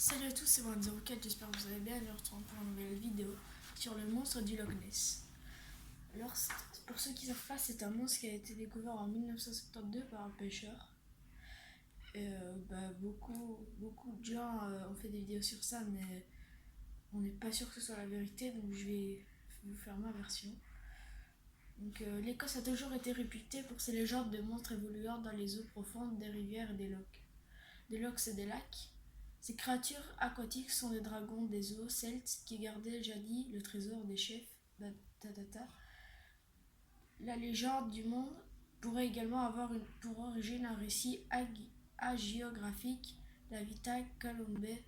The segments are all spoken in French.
Salut à tous, c'est One04, j'espère que vous allez bien. Je vous retrouve pour une nouvelle vidéo sur le monstre du Loch Ness. Alors, pour ceux qui ne savent pas, c'est un monstre qui a été découvert en 1972 par un pêcheur. Beaucoup de gens ont fait des vidéos sur ça, mais on n'est pas sûr que ce soit la vérité, donc je vais vous faire ma version. L'Écosse a toujours été réputée pour ses légendes de monstres évoluant dans les eaux profondes des rivières et des lochs. Des lochs et des lacs. Ces créatures aquatiques sont les dragons des eaux celtes qui gardaient jadis le trésor des chefs d'Atata. La légende du monde pourrait également avoir pour origine un récit hagiographique, la Vita Columbae,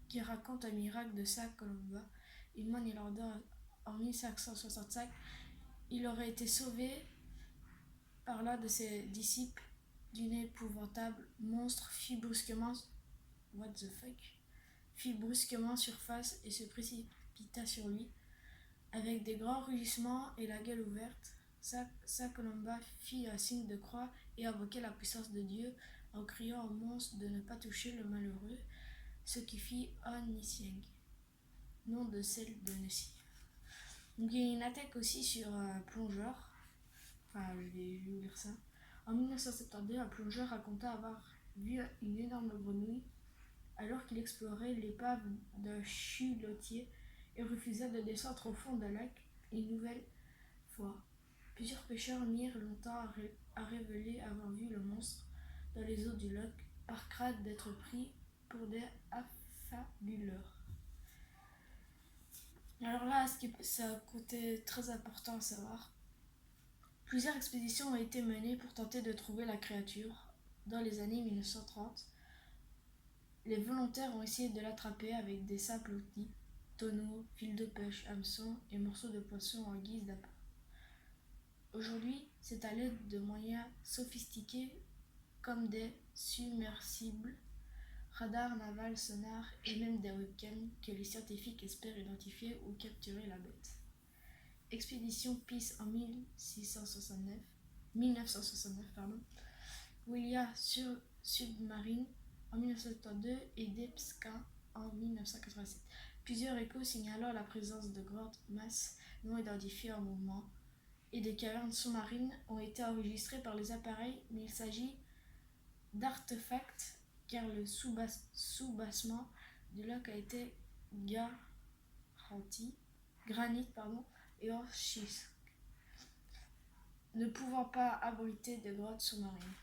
qui raconte un miracle de Saint Columba, une manne irlandaise en 1565. Il aurait été sauvé par l'un de ses disciples d'une épouvantable monstre fit brusquement surface et se précipita sur lui. Avec des grands rugissements et la gueule ouverte, Saint Columba fit un signe de croix et invoquait la puissance de Dieu en criant au monstre de ne pas toucher le malheureux, ce qui fit Onisieng, nom de celle de Nessie. Donc il y a une attaque aussi sur un plongeur. Je vais vous lire ça. En 1972, un plongeur raconta avoir vu une énorme grenouille alors qu'il explorait l'épave d'un chalutier et refusa de descendre au fond d'un lac une nouvelle fois. Plusieurs pêcheurs mirent longtemps à révéler avoir vu le monstre dans les eaux du lac par crainte d'être pris pour des affabuleurs. Alors là, c'est un côté très important à savoir. Plusieurs expéditions ont été menées pour tenter de trouver la créature. Dans les années 1930, les volontaires ont essayé de l'attraper avec des simples outils, tonneaux, fils de pêche, hameçons et morceaux de poisson en guise d'appât. Aujourd'hui, c'est à l'aide de moyens sophistiqués comme des submersibles, radars navals, sonars et même des webcams que les scientifiques espèrent identifier ou capturer la bête. Expédition Peace en 1969, Willia Submarine en 1972 et Deep Sky en 1987. Plusieurs échos signalant la présence de grandes masses non identifiées en mouvement et des cavernes sous-marines ont été enregistrés par les appareils, mais il s'agit d'artefacts car le soubassement du lac a été granit et en schiste, ne pouvant pas abriter de grottes sous-marines.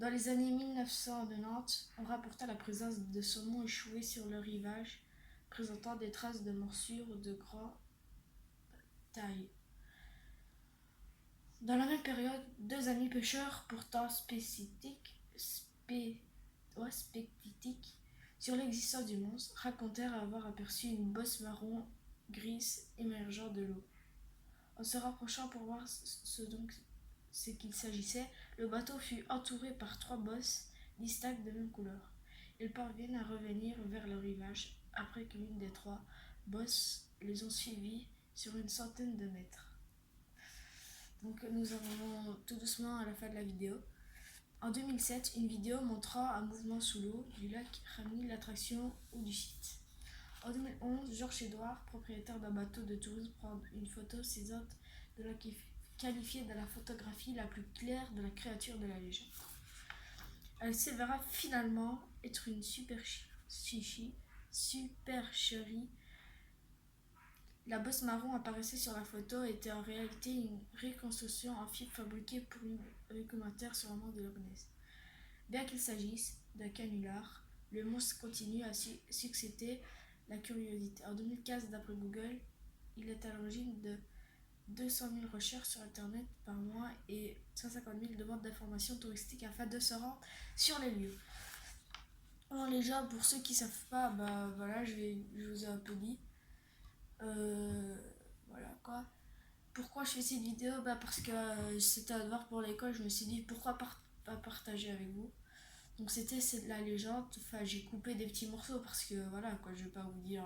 Dans les années 1990, on rapporta la présence de saumons échoués sur le rivage, présentant des traces de morsures de grande taille. Dans la même période, deux amis pêcheurs pourtant spécitiques sur l'existence du monstre racontèrent avoir aperçu une bosse marron grise émergeant de l'eau. En se rapprochant pour voir ce qu'il s'agissait, le bateau fut entouré par trois bosses distinctes de même couleur. Ils parviennent à revenir vers le rivage après que l'une des trois bosses les ont suivis sur une centaine de mètres. Donc nous arrivons tout doucement à la fin de la vidéo. En 2007, une vidéo montrant un mouvement sous l'eau du lac ramène l'attraction ou du site. En 2011, Georges Edouard, propriétaire d'un bateau de tourisme, prend une photo saisante de la qualifiée de la photographie la plus claire de la créature de la légende. Elle s'avéra finalement être une supercherie. La bosse marron apparaissait sur la photo était en réalité une reconstruction en fibre fabriquée pour un documentaire sur le monde de Loch Ness. Bien qu'il s'agisse d'un canular, le monstre continue à susciter la curiosité. En 2015, d'après Google, il est à l'origine de 200 000 recherches sur Internet par mois et 150 000 demandes d'informations touristiques afin de se rendre sur les lieux. Alors les gens, pour ceux qui ne savent pas, je vous ai un peu dit. Voilà quoi. Pourquoi je fais cette vidéo? Parce que c'était un devoir pour l'école, je me suis dit pourquoi pas partager avec vous. Donc c'est de la légende, j'ai coupé des petits morceaux parce que voilà quoi, je vais pas vous dire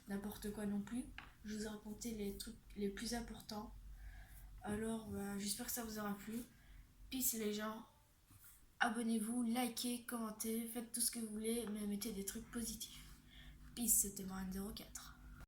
n'importe quoi non plus. Je vous ai raconté les trucs les plus importants. Alors j'espère que ça vous aura plu. Peace les gens. abonnez-vous, likez, commentez, faites tout ce que vous voulez, mais mettez des trucs positifs. Peace, c'était Marine 04.